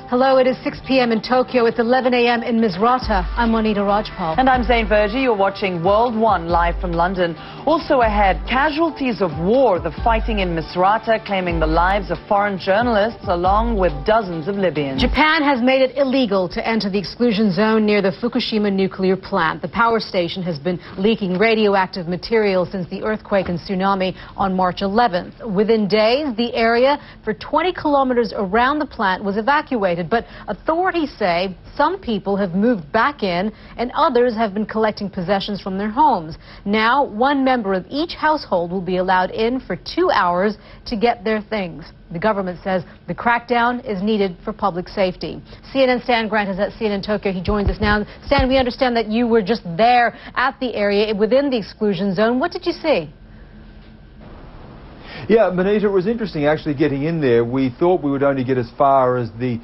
Hello, it is 6 p.m. in Tokyo. It's 11 a.m. in Misrata. I'm Monita Rajpal. And I'm Zain Verji. You're watching World One live from London. Also ahead, casualties of war, the fighting in Misrata claiming the lives of foreign journalists along with dozens of Libyans. Japan has made it illegal to enter the exclusion zone near the Fukushima nuclear plant. The power station has been leaking radioactive material since the earthquake and tsunami on March 11th. Within days, the area for 20 kilometers around the plant was evacuated. But authorities say some people have moved back in and others have been collecting possessions from their homes. Now, one member of each household will be allowed in for 2 hours to get their things. The government says the crackdown is needed for public safety. CNN Stan Grant is at CNN Tokyo. He joins us now. Stan, we understand that you were just there at the area within the exclusion zone. What did you see? Yeah, Monita, it was interesting actually getting in there. We thought we would only get as far as the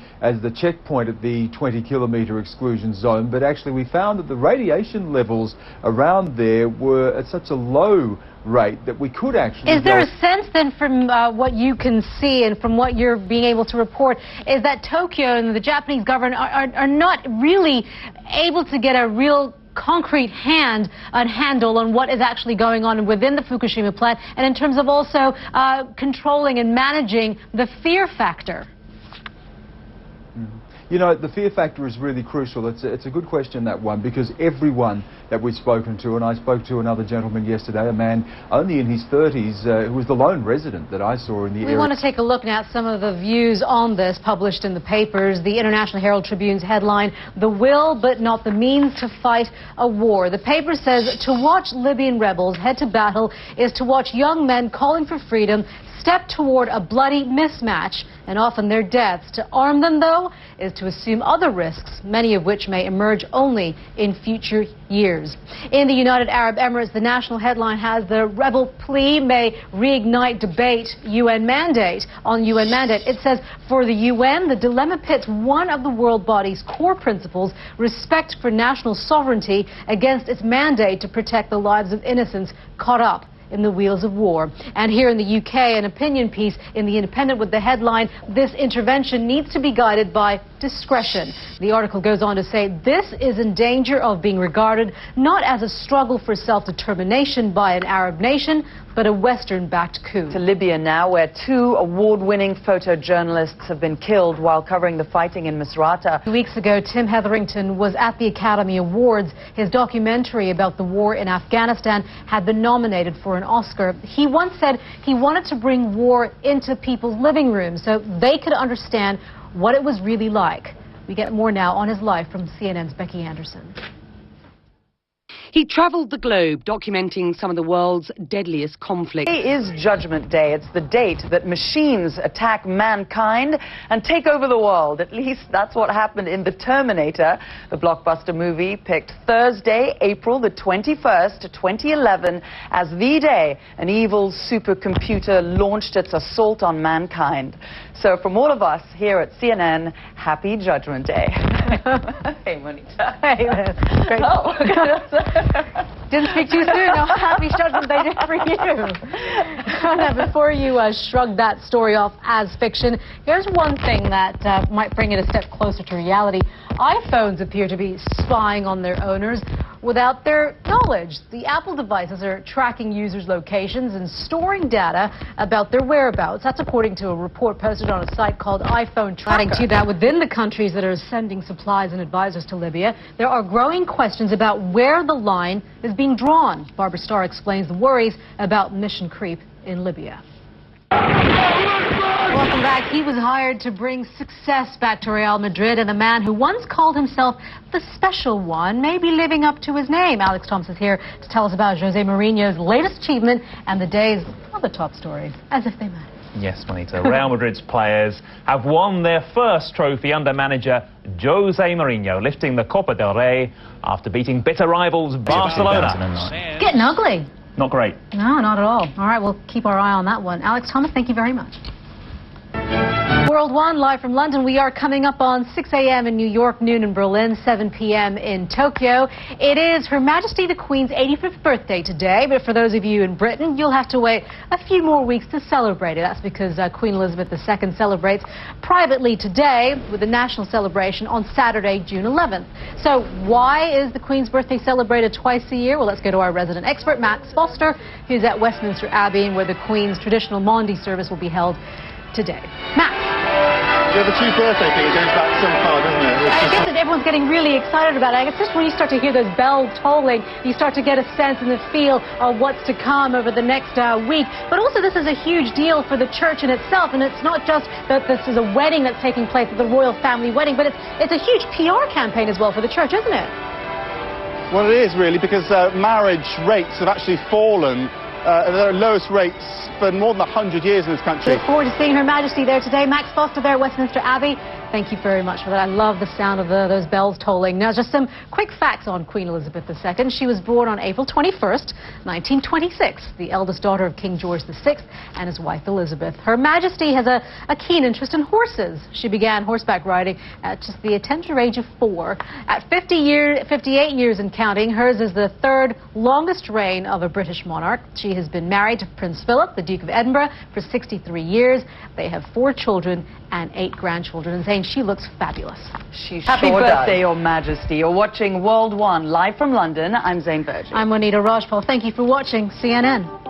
checkpoint at the 20-kilometre exclusion zone, but actually we found that the radiation levels around there were at such a low rate that we could actually... Is there a sense then from what you can see and from what you're being able to report is that Tokyo and the Japanese government are not really able to get a real concrete handle on what is actually going on within the Fukushima plant, and in terms of also controlling and managing the fear factor? You know, the fear factor is really crucial. It's a good question, that one, because everyone that we've spoken to, and I spoke to another gentleman yesterday, a man only in his 30s, who was the lone resident that I saw in the area. We want to take a look now at some of the views on this published in the papers. The International Herald Tribune's headline, "The will but not the means to fight a war." The paper says to watch Libyan rebels head to battle is to watch young men calling for freedom step toward a bloody mismatch and often their deaths. To arm them, though, is to assume other risks, many of which may emerge only in future years. In the United Arab Emirates, the national headline has the rebel plea may reignite debate on UN mandate. It says for the UN, the dilemma pits one of the world body's core principles, respect for national sovereignty, against its mandate to protect the lives of innocents caught up in the wheels of war. And here in the UK, an opinion piece in The Independent with the headline, "This intervention needs to be guided by discretion." The article goes on to say this is in danger of being regarded not as a struggle for self-determination by an Arab nation, but a Western-backed coup. To Libya now, where 2 award-winning photojournalists have been killed while covering the fighting in Misrata. 2 weeks ago, Tim Hetherington was at the Academy Awards. His documentary about the war in Afghanistan had been nominated for an Oscar. He once said he wanted to bring war into people's living rooms so they could understand what it was really like. We get more now on his life from CNN's Becky Anderson. He travelled the globe documenting some of the world's deadliest conflicts. Today is Judgment Day. It's the date that machines attack mankind and take over the world. At least that's what happened in The Terminator. The blockbuster movie picked Thursday, April the 21st, 2011, as the day an evil supercomputer launched its assault on mankind. So from all of us here at CNN, happy Judgment Day. Hey, Monita. Hey, that's great. Oh. Didn't speak too soon. No, happy Judgment Day for you. Now, before you shrug that story off as fiction, here's one thing that might bring it a step closer to reality. iPhones appear to be spying on their owners without their knowledge. The Apple devices are tracking users' locations and storing data about their whereabouts. That's according to a report posted on a site called iPhone Tracker. Adding to that, within the countries that are sending supplies and advisors to Libya, there are growing questions about where the line is being drawn. Barbara Starr explains the worries about mission creep in Libya. Welcome back. He was hired to bring success back to Real Madrid, and the man who once called himself the special one may be living up to his name. Alex Thomas is here to tell us about Jose Mourinho's latest achievement and the day's other top stories, as if they matter. Yes, Monita. Real Madrid's players have won their first trophy under manager Jose Mourinho, lifting the Copa del Rey after beating bitter rivals Barcelona. Getting ugly. Not great. No, not at all. All right, we'll keep our eye on that one. Alex Thomas, thank you very much. World One, live from London. We are coming up on 6 a.m. in New York, noon in Berlin, 7 p.m. in Tokyo. It is Her Majesty the Queen's 85th birthday today, but for those of you in Britain, you'll have to wait a few more weeks to celebrate it. That's because Queen Elizabeth II celebrates privately today with a national celebration on Saturday, June 11th. So why is the Queen's birthday celebrated twice a year? Well, let's go to our resident expert, Max Foster, who's at Westminster Abbey, where the Queen's traditional Maundy service will be held today. Max. Yeah, the two birthday thing goes back so far, doesn't it? I guess that everyone's getting really excited about it. I guess just when you start to hear those bells tolling, you start to get a sense and the feel of what's to come over the next week. But also, this is a huge deal for the church in itself, and it's not just that this is a wedding that's taking place, the royal family wedding, but it's a huge PR campaign as well for the church, isn't it? Well, it is really, because marriage rates have actually fallen at their lowest rates for more than 100 years in this country. Look forward to seeing Her Majesty there today. Max Foster there at Westminster Abbey. Thank you very much for that. I love the sound of those bells tolling. Now, just some quick facts on Queen Elizabeth II. She was born on April 21st, 1926, the eldest daughter of King George VI and his wife Elizabeth. Her Majesty has a keen interest in horses. She began horseback riding at just the tender age of 4. At 58 years and counting, hers is the third longest reign of a British monarch. She has been married to Prince Philip, the Duke of Edinburgh, for 63 years. They have 4 children and 8 grandchildren, and saying she looks fabulous. She Happy birthday, Your Majesty. You're watching World One, live from London. I'm Zane Virgin. I'm Monita Rajpal. Thank you for watching CNN.